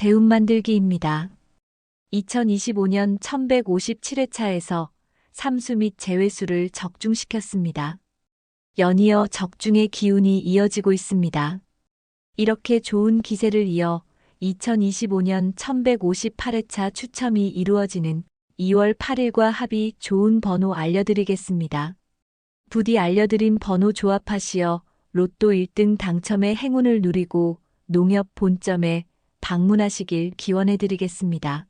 대운 만들기입니다. 2025년 1157회차에서 삼수 및 재회수를 적중시켰습니다. 연이어 적중의 기운이 이어지고 있습니다. 이렇게 좋은 기세를 이어 2025년 1158회차 추첨이 이루어지는 2월 8일과 합이 좋은 번호 알려드리겠습니다. 부디 알려드린 번호 조합하시어 로또 1등 당첨의 행운을 누리고 농협 본점에 방문하시길 기원해드리겠습니다.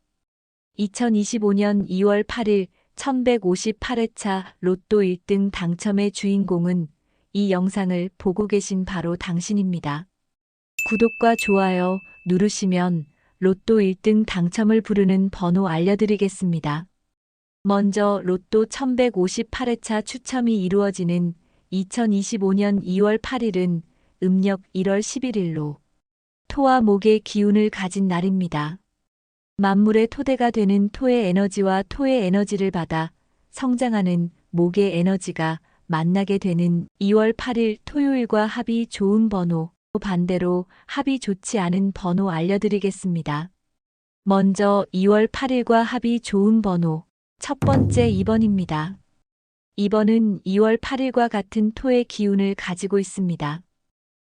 2025년 2월 8일 1158회차 로또 1등 당첨의 주인공은 이 영상을 보고 계신 바로 당신입니다. 구독과 좋아요 누르시면 로또 1등 당첨을 부르는 번호 알려드리겠습니다. 먼저 로또 1158회차 추첨이 이루어지는 2025년 2월 8일은 음력 1월 11일로 토와 목의 기운을 가진 날입니다. 만물의 토대가 되는 토의 에너지와 토의 에너지를 받아 성장하는 목의 에너지가 만나게 되는 2월 8일 토요일과 합이 좋은 번호, 반대로 합이 좋지 않은 번호 알려드리겠습니다. 먼저 2월 8일과 합이 좋은 번호, 첫 번째 2번입니다. 2번은 2월 8일과 같은 토의 기운을 가지고 있습니다.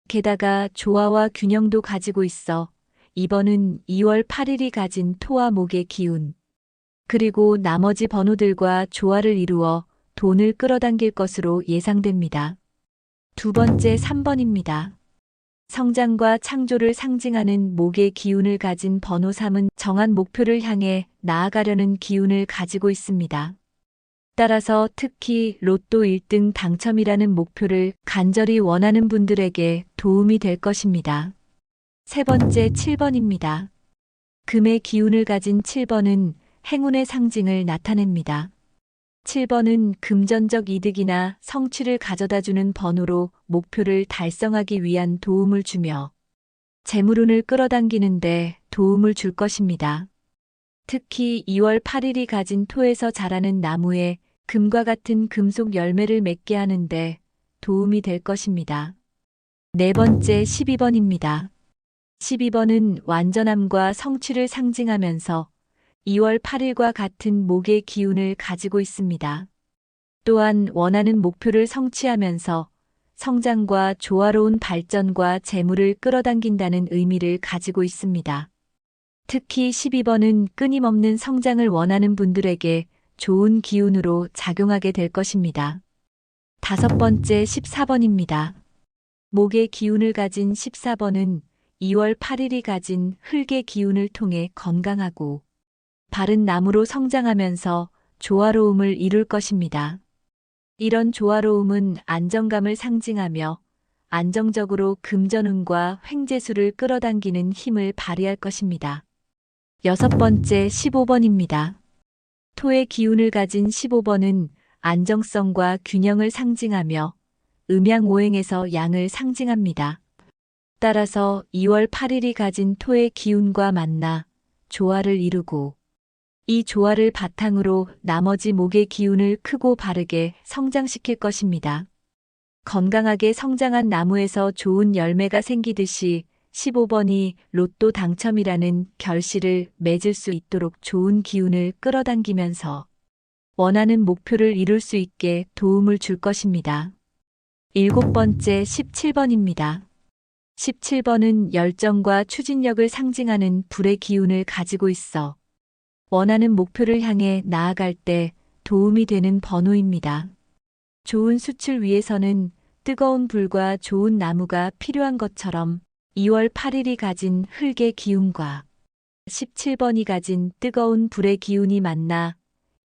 게다가 조화와 균형도 가지고 있어 2번은 2월 8일이 가진 토와 목의 기운, 그리고 나머지 번호들과 조화를 이루어 돈을 끌어당길 것으로 예상됩니다. 두 번째 3번입니다. 성장과 창조를 상징하는 목의 기운을 가진 번호 3은 정한 목표를 향해 나아가려는 기운을 가지고 있습니다. 따라서 특히 로또 1등 당첨이라는 목표를 간절히 원하는 분들에게 도움이 될 것입니다. 세 번째 7번입니다. 금의 기운을 가진 7번은 행운의 상징을 나타냅니다. 7번은 금전적 이득이나 성취를 가져다주는 번호로 목표를 달성하기 위한 도움을 주며 재물운을 끌어당기는데 도움을 줄 것입니다. 특히 2월 8일이 가진 토에서 자라는 나무에 금과 같은 금속 열매를 맺게 하는데 도움이 될 것입니다. 네 번째 12번입니다. 12번은 완전함과 성취를 상징하면서 2월 8일과 같은 목의 기운을 가지고 있습니다. 또한 원하는 목표를 성취하면서 성장과 조화로운 발전과 재물을 끌어당긴다는 의미를 가지고 있습니다. 특히 12번은 끊임없는 성장을 원하는 분들에게 좋은 기운으로 작용하게 될 것입니다. 다섯 번째 14번입니다. 목의 기운을 가진 14번은 2월 8일이 가진 흙의 기운을 통해 건강하고 바른 나무로 성장하면서 조화로움을 이룰 것입니다. 이런 조화로움은 안정감을 상징하며 안정적으로 금전운과 횡재수를 끌어당기는 힘을 발휘할 것입니다. 여섯 번째 15번입니다. 토의 기운을 가진 15번은 안정성과 균형을 상징하며 음양오행에서 양을 상징합니다. 따라서 2월 8일이 가진 토의 기운과 만나 조화를 이루고 이 조화를 바탕으로 나머지 목의 기운을 크고 바르게 성장시킬 것입니다. 건강하게 성장한 나무에서 좋은 열매가 생기듯이 15번이 로또 당첨이라는 결실을 맺을 수 있도록 좋은 기운을 끌어당기면서 원하는 목표를 이룰 수 있게 도움을 줄 것입니다. 일곱 번째 17번입니다. 17번은 열정과 추진력을 상징하는 불의 기운을 가지고 있어 원하는 목표를 향해 나아갈 때 도움이 되는 번호입니다. 좋은 수출 위해서는 뜨거운 불과 좋은 나무가 필요한 것처럼 2월 8일이 가진 흙의 기운과 17번이 가진 뜨거운 불의 기운이 만나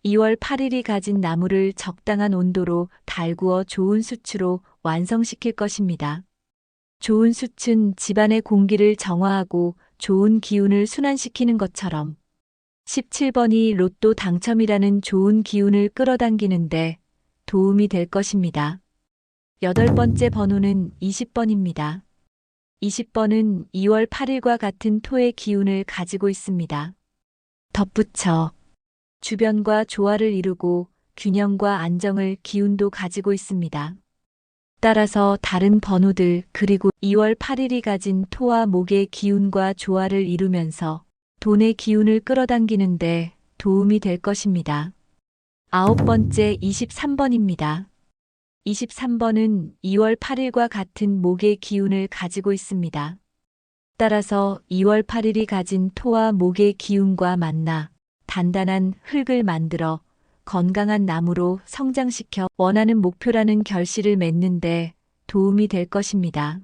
2월 8일이 가진 나무를 적당한 온도로 달구어 좋은 수치로 완성시킬 것입니다. 좋은 수치는 집안의 공기를 정화하고 좋은 기운을 순환시키는 것처럼 17번이 로또 당첨이라는 좋은 기운을 끌어당기는데 도움이 될 것입니다. 여덟 번째 번호는 20번입니다. 20번은 2월 8일과 같은 토의 기운을 가지고 있습니다. 덧붙여 주변과 조화를 이루고 균형과 안정을 기운도 가지고 있습니다. 따라서 다른 번호들 그리고 2월 8일이 가진 토와 목의 기운과 조화를 이루면서 돈의 기운을 끌어당기는데 도움이 될 것입니다. 9번째 23번입니다. 23번은 2월 8일과 같은 목의 기운을 가지고 있습니다. 따라서 2월 8일이 가진 토와 목의 기운과 만나 단단한 흙을 만들어 건강한 나무로 성장시켜 원하는 목표라는 결실을 맺는데 도움이 될 것입니다.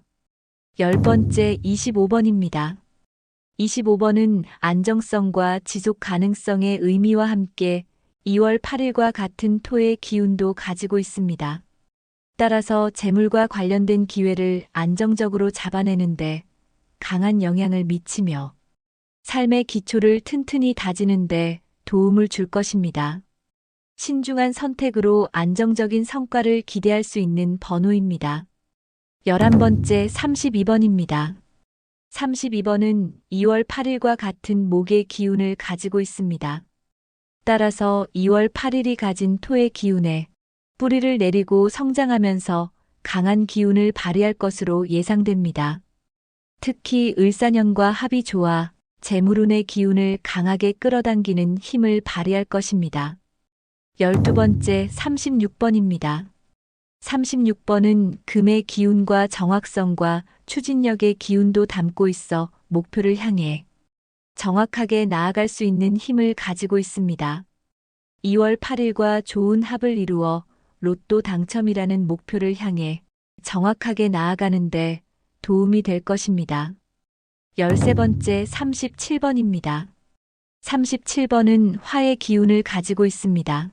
10번째 25번입니다. 25번은 안정성과 지속 가능성의 의미와 함께 2월 8일과 같은 토의 기운도 가지고 있습니다. 따라서 재물과 관련된 기회를 안정적으로 잡아내는데 강한 영향을 미치며 삶의 기초를 튼튼히 다지는데 도움을 줄 것입니다. 신중한 선택으로 안정적인 성과를 기대할 수 있는 번호입니다. 11번째 32번입니다. 32번은 2월 8일과 같은 목의 기운을 가지고 있습니다. 따라서 2월 8일이 가진 토의 기운에 뿌리를 내리고 성장하면서 강한 기운을 발휘할 것으로 예상됩니다. 특히 을사년과 합이 좋아 재물운의 기운을 강하게 끌어당기는 힘을 발휘할 것입니다. 12번째 36번입니다. 36번은 금의 기운과 정확성과 추진력의 기운도 담고 있어 목표를 향해 정확하게 나아갈 수 있는 힘을 가지고 있습니다. 2월 8일과 좋은 합을 이루어 로또 당첨이라는 목표를 향해 정확하게 나아가는데 도움이 될 것입니다. 13번째 37번입니다. 37번은 화의 기운을 가지고 있습니다.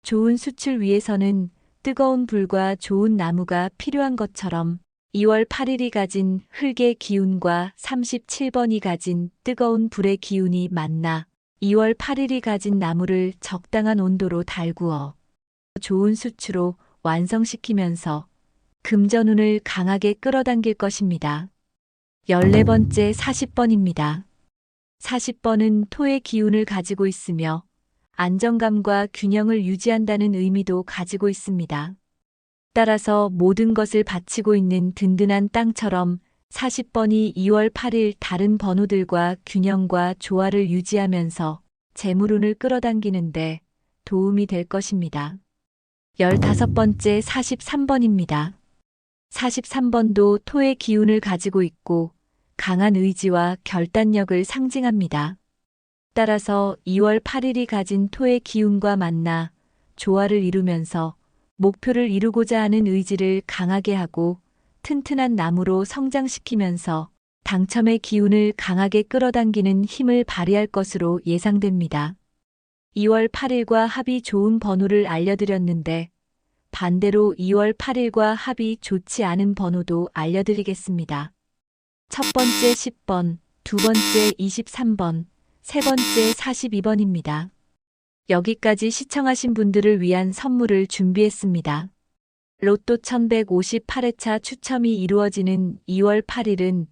좋은 수출 위해서는 뜨거운 불과 좋은 나무가 필요한 것처럼 2월 8일이 가진 흙의 기운과 37번이 가진 뜨거운 불의 기운이 만나 2월 8일이 가진 나무를 적당한 온도로 달구어 좋은 수치로 완성시키면서 금전운을 강하게 끌어당길 것입니다. 14번째 40번입니다. 40번은 토의 기운을 가지고 있으며 안정감과 균형을 유지한다는 의미도 가지고 있습니다. 따라서 모든 것을 바치고 있는 든든한 땅처럼 40번이 2월 8일 다른 번호들과 균형과 조화를 유지하면서 재물운을 끌어당기는데 도움이 될 것입니다. 15번째 43번입니다. 43번도 토의 기운을 가지고 있고 강한 의지와 결단력을 상징합니다. 따라서 2월 8일이 가진 토의 기운과 만나 조화를 이루면서 목표를 이루고자 하는 의지를 강하게 하고 튼튼한 나무로 성장시키면서 당첨의 기운을 강하게 끌어당기는 힘을 발휘할 것으로 예상됩니다. 2월 8일과 합이 좋은 번호를 알려드렸는데 반대로 2월 8일과 합이 좋지 않은 번호도 알려드리겠습니다. 첫 번째 10번, 두 번째 23번, 세 번째 42번입니다. 여기까지 시청하신 분들을 위한 선물을 준비했습니다. 로또 1158회차 추첨이 이루어지는 2월 8일은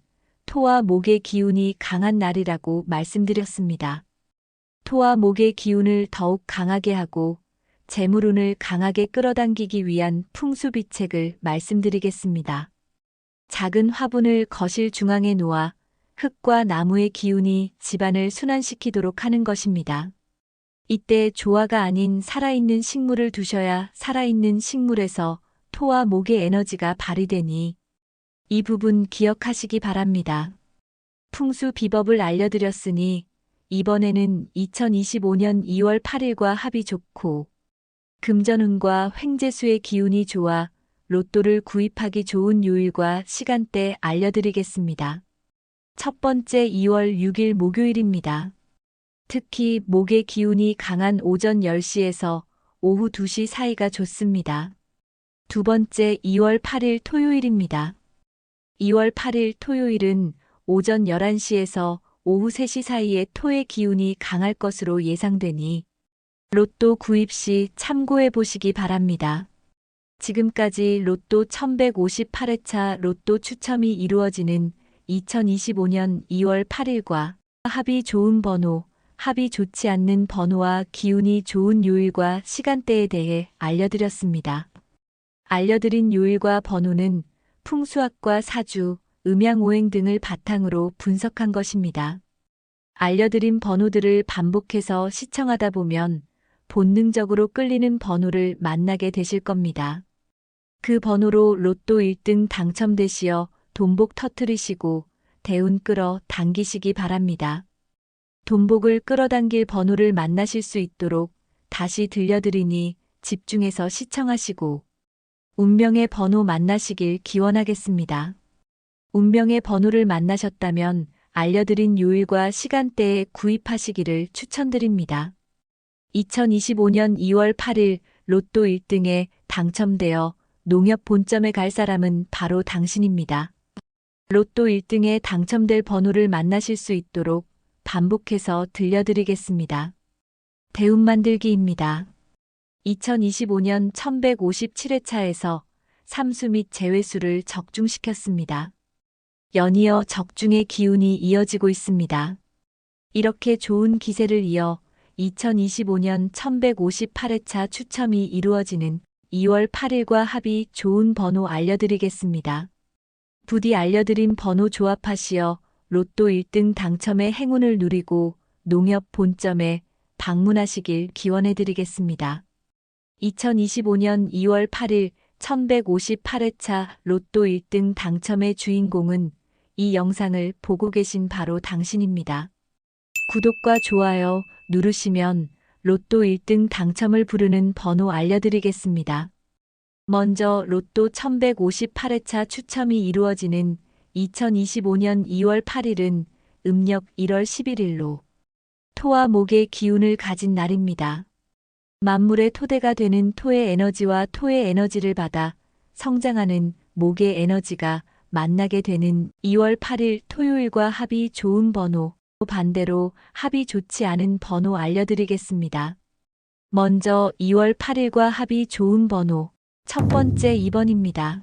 토와 목의 기운이 강한 날이라고 말씀드렸습니다. 토와 목의 기운을 더욱 강하게 하고 재물운을 강하게 끌어당기기 위한 풍수비책을 말씀드리겠습니다. 작은 화분을 거실 중앙에 놓아 흙과 나무의 기운이 집안을 순환시키도록 하는 것입니다. 이때 조화가 아닌 살아있는 식물을 두셔야 살아있는 식물에서 토와 목의 에너지가 발휘되니 이 부분 기억하시기 바랍니다. 풍수 비법을 알려드렸으니 이번에는 2025년 2월 8일과 합이 좋고 금전운과 횡재수의 기운이 좋아 로또를 구입하기 좋은 요일과 시간대 알려드리겠습니다. 첫 번째 2월 6일 목요일입니다. 특히 목의 기운이 강한 오전 10시에서 오후 2시 사이가 좋습니다. 두 번째 2월 8일 토요일입니다. 2월 8일 토요일은 오전 11시에서 오후 3시 사이에 토의 기운이 강할 것으로 예상되니 로또 구입 시 참고해 보시기 바랍니다. 지금까지 로또 1158회차 로또 추첨이 이루어지는 2025년 2월 8일과 합이 좋은 번호, 합이 좋지 않는 번호와 기운이 좋은 요일과 시간대에 대해 알려드렸습니다. 알려드린 요일과 번호는 풍수학과 사주, 음양오행 등을 바탕으로 분석한 것입니다. 알려드린 번호들을 반복해서 시청하다 보면 본능적으로 끌리는 번호를 만나게 되실 겁니다. 그 번호로 로또 1등 당첨되시어 돈복 터트리시고 대운 끌어 당기시기 바랍니다. 돈복을 끌어당길 번호를 만나실 수 있도록 다시 들려드리니 집중해서 시청하시고 운명의 번호 만나시길 기원하겠습니다. 운명의 번호를 만나셨다면 알려드린 요일과 시간대에 구입하시기를 추천드립니다. 2025년 2월 8일 로또 1등에 당첨되어 농협 본점에 갈 사람은 바로 당신입니다. 로또 1등에 당첨될 번호를 만나실 수 있도록 반복해서 들려드리겠습니다. 대운 만들기입니다. 2025년 1157회차에서 삼수 및 재회수를 적중시켰습니다. 연이어 적중의 기운이 이어지고 있습니다. 이렇게 좋은 기세를 이어 2025년 1158회차 추첨이 이루어지는 2월 8일과 합이 좋은 번호 알려드리겠습니다. 부디 알려드린 번호 조합하시어 로또 1등 당첨의 행운을 누리고 농협 본점에 방문하시길 기원해드리겠습니다. 2025년 2월 8일 1158회차 로또 1등 당첨의 주인공은 이 영상을 보고 계신 바로 당신입니다. 구독과 좋아요 누르시면 로또 1등 당첨을 부르는 번호 알려드리겠습니다. 먼저 로또 1158회차 추첨이 이루어지는 2025년 2월 8일은 음력 1월 11일로 토와 목의 기운을 가진 날입니다. 만물의 토대가 되는 토의 에너지와 토의 에너지를 받아 성장하는 목의 에너지가 만나게 되는 2월 8일 토요일과 합이 좋은 번호, 반대로 합이 좋지 않은 번호 알려드리겠습니다. 먼저 2월 8일과 합이 좋은 번호, 첫 번째 2번입니다.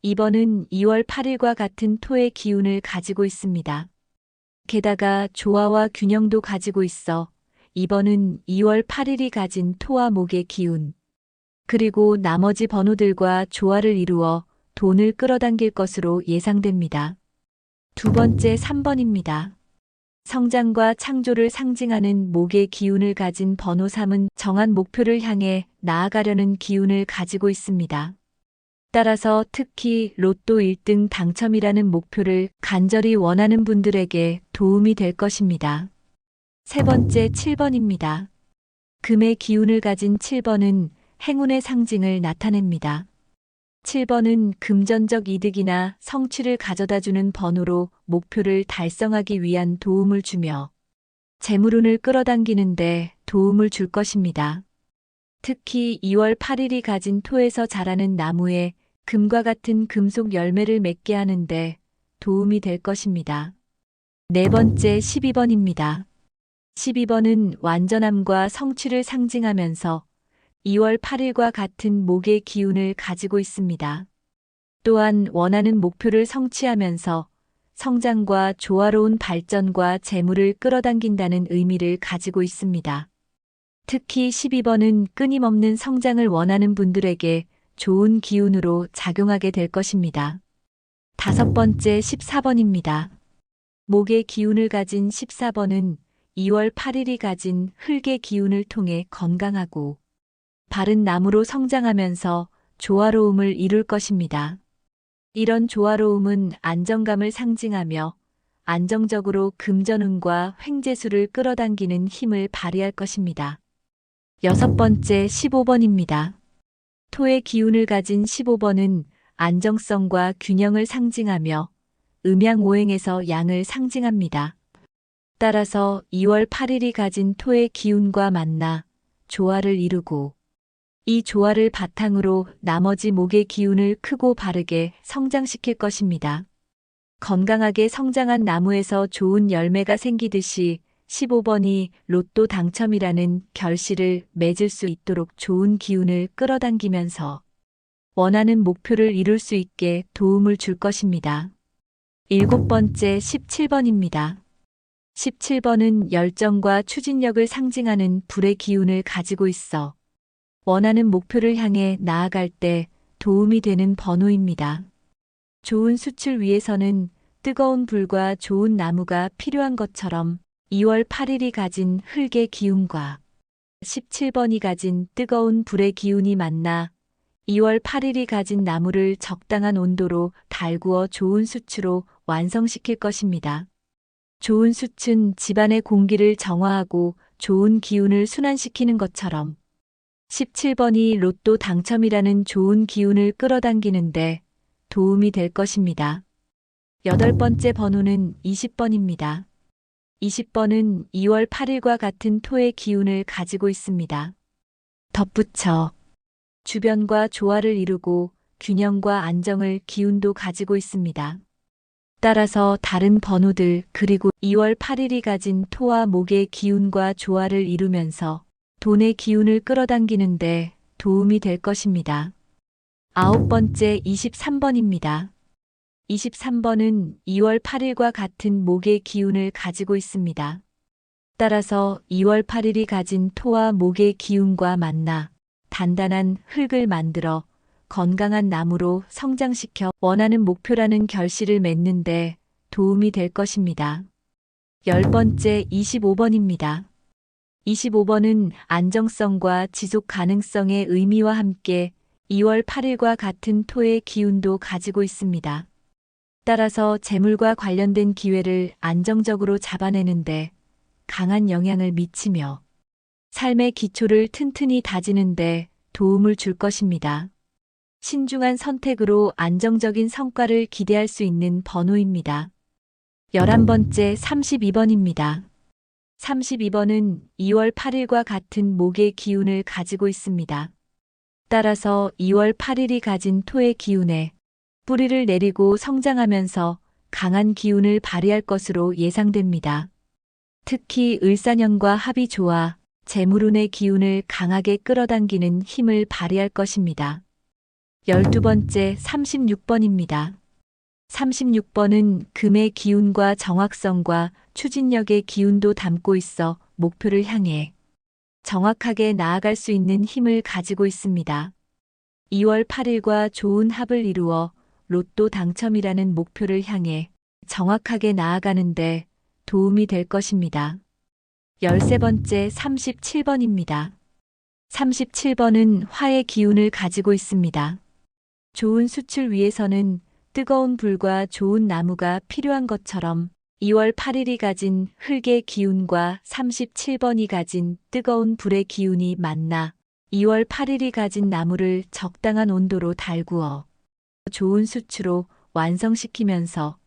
2번은 2월 8일과 같은 토의 기운을 가지고 있습니다. 게다가 조화와 균형도 가지고 있어 2번은 2월 8일이 가진 토와 목의 기운, 그리고 나머지 번호들과 조화를 이루어 돈을 끌어당길 것으로 예상됩니다. 두 번째 3번입니다. 성장과 창조를 상징하는 목의 기운을 가진 번호 3은 정한 목표를 향해 나아가려는 기운을 가지고 있습니다. 따라서 특히 로또 1등 당첨이라는 목표를 간절히 원하는 분들에게 도움이 될 것입니다. 세 번째 7번입니다. 금의 기운을 가진 7번은 행운의 상징을 나타냅니다. 7번은 금전적 이득이나 성취를 가져다주는 번호로 목표를 달성하기 위한 도움을 주며 재물운을 끌어당기는데 도움을 줄 것입니다. 특히 2월 8일이 가진 토에서 자라는 나무에 금과 같은 금속 열매를 맺게 하는데 도움이 될 것입니다. 네 번째 12번입니다. 12번은 완전함과 성취를 상징하면서 2월 8일과 같은 목의 기운을 가지고 있습니다. 또한 원하는 목표를 성취하면서 성장과 조화로운 발전과 재물을 끌어당긴다는 의미를 가지고 있습니다. 특히 12번은 끊임없는 성장을 원하는 분들에게 좋은 기운으로 작용하게 될 것입니다. 다섯 번째 14번입니다. 목의 기운을 가진 14번은 2월 8일이 가진 흙의 기운을 통해 건강하고 바른 나무로 성장하면서 조화로움을 이룰 것입니다. 이런 조화로움은 안정감을 상징하며 안정적으로 금전운과 횡재수를 끌어당기는 힘을 발휘할 것입니다. 여섯 번째 15번입니다. 토의 기운을 가진 15번은 안정성과 균형을 상징하며 음양오행에서 양을 상징합니다. 따라서 2월 8일이 가진 토의 기운과 만나 조화를 이루고 이 조화를 바탕으로 나머지 목의 기운을 크고 바르게 성장시킬 것입니다. 건강하게 성장한 나무에서 좋은 열매가 생기듯이 15번이 로또 당첨이라는 결실을 맺을 수 있도록 좋은 기운을 끌어당기면서 원하는 목표를 이룰 수 있게 도움을 줄 것입니다. 일곱 번째 17번입니다. 17번은 열정과 추진력을 상징하는 불의 기운을 가지고 있어 원하는 목표를 향해 나아갈 때 도움이 되는 번호입니다. 좋은 수출 위해서는 뜨거운 불과 좋은 나무가 필요한 것처럼 2월 8일이 가진 흙의 기운과 17번이 가진 뜨거운 불의 기운이 만나 2월 8일이 가진 나무를 적당한 온도로 달구어 좋은 수치로 완성시킬 것입니다. 좋은 수치는 집안의 공기를 정화하고 좋은 기운을 순환시키는 것처럼 17번이 로또 당첨이라는 좋은 기운을 끌어당기는데 도움이 될 것입니다. 8번째 번호는 20번입니다. 20번은 2월 8일과 같은 토의 기운을 가지고 있습니다. 덧붙여 주변과 조화를 이루고 균형과 안정을 기운도 가지고 있습니다. 따라서 다른 번호들 그리고 2월 8일이 가진 토와 목의 기운과 조화를 이루면서 돈의 기운을 끌어당기는데 도움이 될 것입니다. 9번째 23번입니다. 23번은 2월 8일과 같은 목의 기운을 가지고 있습니다. 따라서 2월 8일이 가진 토와 목의 기운과 만나 단단한 흙을 만들어 건강한 나무로 성장시켜 원하는 목표라는 결실을 맺는데 도움이 될 것입니다. 10번째 25번입니다. 25번은 안정성과 지속 가능성의 의미와 함께 2월 8일과 같은 토의 기운도 가지고 있습니다. 따라서 재물과 관련된 기회를 안정적으로 잡아내는데 강한 영향을 미치며 삶의 기초를 튼튼히 다지는데 도움을 줄 것입니다. 신중한 선택으로 안정적인 성과를 기대할 수 있는 번호입니다. 11번째 32번입니다. 32번은 2월 8일과 같은 목의 기운을 가지고 있습니다. 따라서 2월 8일이 가진 토의 기운에 뿌리를 내리고 성장하면서 강한 기운을 발휘할 것으로 예상됩니다. 특히 을사년과 합이 좋아 재물운의 기운을 강하게 끌어당기는 힘을 발휘할 것입니다. 12번째 36번입니다. 36번은 금의 기운과 정확성과 추진력의 기운도 담고 있어 목표를 향해 정확하게 나아갈 수 있는 힘을 가지고 있습니다. 2월 8일과 좋은 합을 이루어 로또 당첨이라는 목표를 향해 정확하게 나아가는데 도움이 될 것입니다. 13번째 37번입니다. 37번은 화의 기운을 가지고 있습니다. 좋은 수출 위해서는 뜨거운 불과 좋은 나무가 필요한 것처럼 2월 8일이 가진 흙의 기운과 37번이 가진 뜨거운 불의 기운이 만나 2월 8일이 가진 나무를 적당한 온도로 달구어 좋은 수치로 완성시키면서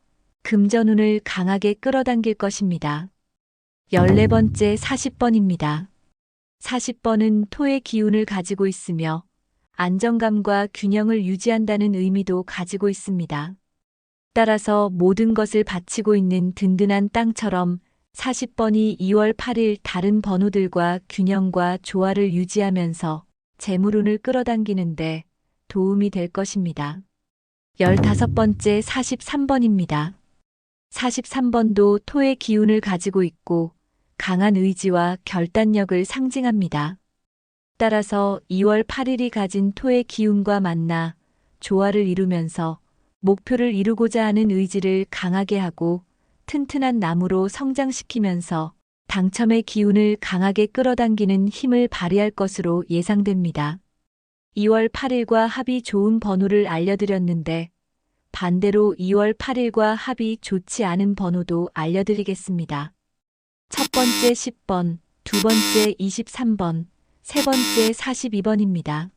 금전운을 강하게 끌어당길 것입니다. 14번째 40번입니다. 40번은 토의 기운을 가지고 있으며 안정감과 균형을 유지한다는 의미도 가지고 있습니다. 따라서 모든 것을 바치고 있는 든든한 땅처럼 40번이 2월 8일 다른 번호들과 균형과 조화를 유지하면서 재물운을 끌어당기는데 도움이 될 것입니다. 15번째 43번입니다. 43번도 토의 기운을 가지고 있고 강한 의지와 결단력을 상징합니다. 따라서 2월 8일이 가진 토의 기운과 만나 조화를 이루면서 목표를 이루고자 하는 의지를 강하게 하고 튼튼한 나무로 성장시키면서 당첨의 기운을 강하게 끌어당기는 힘을 발휘할 것으로 예상됩니다. 2월 8일과 합이 좋은 번호를 알려드렸는데 반대로 2월 8일과 합이 좋지 않은 번호도 알려드리겠습니다. 첫 번째 10번, 두 번째 23번, 세 번째 42번입니다.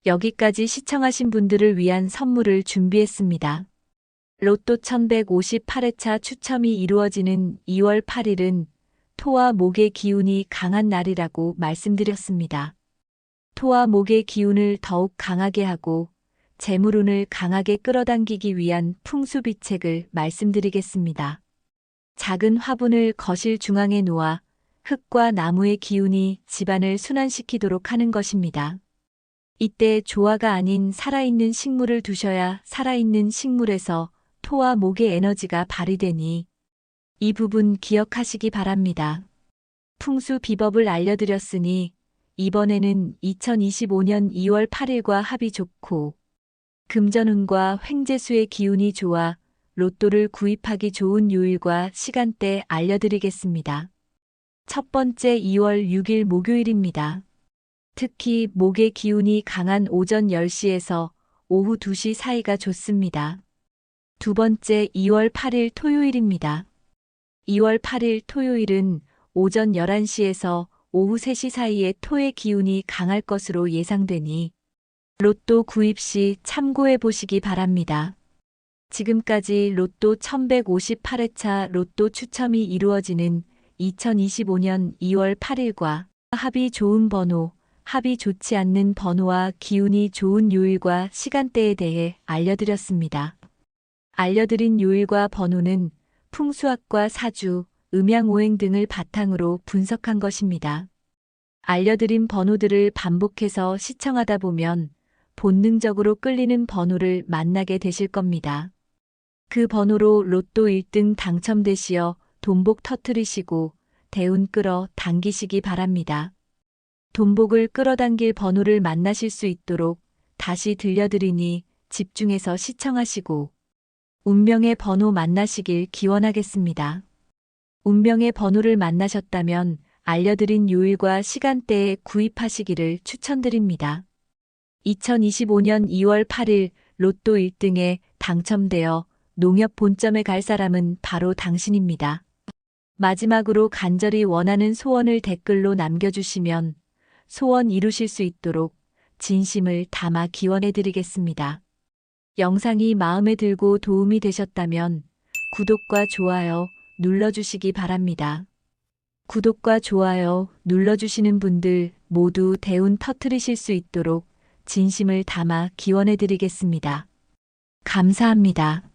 여기까지 시청하신 분들을 위한 선물을 준비했습니다. 로또 1158회차 추첨이 이루어지는 2월 8일은 토와 목의 기운이 강한 날이라고 말씀드렸습니다. 토와 목의 기운을 더욱 강하게 하고 재물운을 강하게 끌어당기기 위한 풍수비책을 말씀드리겠습니다. 작은 화분을 거실 중앙에 놓아 흙과 나무의 기운이 집안을 순환시키도록 하는 것입니다. 이때 조화가 아닌 살아있는 식물을 두셔야 살아있는 식물에서 토와 목의 에너지가 발휘되니 이 부분 기억하시기 바랍니다. 풍수 비법을 알려드렸으니 이번에는 2025년 2월 8일과 합이 좋고 금전운과 횡재수의 기운이 좋아 로또를 구입하기 좋은 요일과 시간대 알려드리겠습니다. 첫 번째 2월 6일 목요일입니다. 특히 목의 기운이 강한 오전 10시에서 오후 2시 사이가 좋습니다. 두 번째 2월 8일 토요일입니다. 2월 8일 토요일은 오전 11시에서 오후 3시 사이에 토의 기운이 강할 것으로 예상되니 로또 구입 시 참고해 보시기 바랍니다. 지금까지 로또 1158회차 로또 추첨이 이루어지는 2025년 2월 8일과 합이 좋은 번호, 합이 좋지 않는 번호와 기운이 좋은 요일과 시간대에 대해 알려드렸습니다. 알려드린 요일과 번호는 풍수학과 사주, 음양오행 등을 바탕으로 분석한 것입니다. 알려드린 번호들을 반복해서 시청하다 보면 본능적으로 끌리는 번호를 만나게 되실 겁니다. 그 번호로 로또 1등 당첨되시어 돈복 터트리시고 대운 끌어 당기시기 바랍니다. 돈복을 끌어당길 번호를 만나실 수 있도록 다시 들려드리니 집중해서 시청하시고 운명의 번호 만나시길 기원하겠습니다. 운명의 번호를 만나셨다면 알려드린 요일과 시간대에 구입하시기를 추천드립니다. 2025년 2월 8일 로또 1등에 당첨되어 농협 본점에 갈 사람은 바로 당신입니다. 마지막으로 간절히 원하는 소원을 댓글로 남겨주시면 소원 이루실 수 있도록 진심을 담아 기원해드리겠습니다. 영상이 마음에 들고 도움이 되셨다면 구독과 좋아요 눌러주시기 바랍니다. 구독과 좋아요 눌러주시는 분들 모두 대운 터트리실 수 있도록 진심을 담아 기원해드리겠습니다. 감사합니다.